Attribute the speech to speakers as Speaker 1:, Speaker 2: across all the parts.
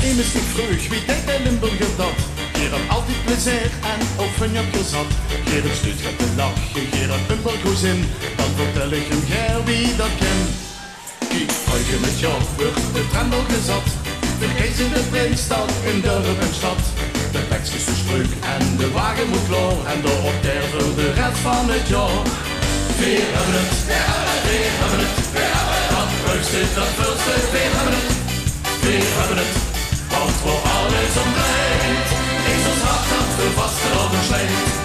Speaker 1: is niet vroeg, wie denkt in Limburger dat? Hier had altijd plezier en ook van je zat. Hier een stuurt gaat te lachen, hier een Limburgoezin. Dan vertel ik hem ger wie dat kent. Kijk, heute met jou wordt de trendel gezat. De kees in de Prinsstad, in dorp en stad. De tekst is de spreuk en de wagen moet klaar. En de opter voor de rest van het jaar. Weer hebben het, weer hebben het, dat leukste, dat vulste, weer hebben het. Weer hebben het, want voor alles omdraait. Is ons hart dat we vast erover slijt.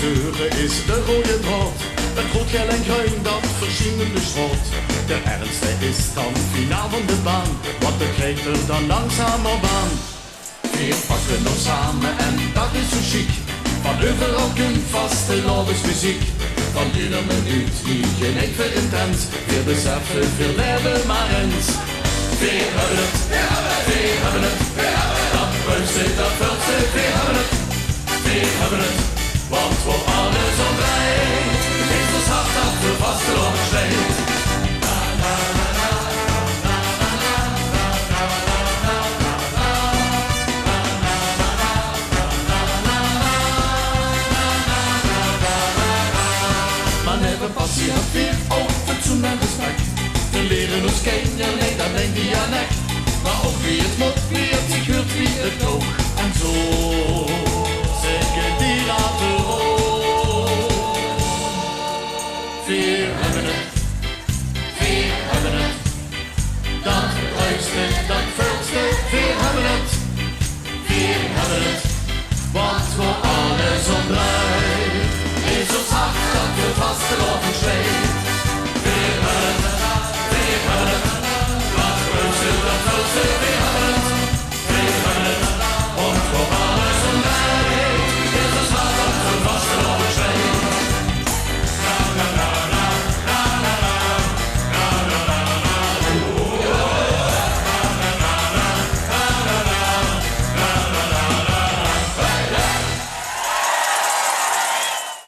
Speaker 1: Vuren is de rode draad, het rood, geel en groen dat verschillende schroot. De ernste is dan finaal van de baan, want de krijgt er dan langzaam op aan. Weer pakken nog samen en dat is zo chic, van overal kunt vaste muziek. Van ieder minuut die geen even intens, weer beseffen, veel leven maar eens. Weer hebben het, weer hebben het, dat bruist dat vult zich, weer hebben het, weer hebben het. Want voor alles omdraait, is ons hart dat we vast erop slijt. Maar never passie en veer, ook fatsoen en respect. We leren ons kennen, nee dat denk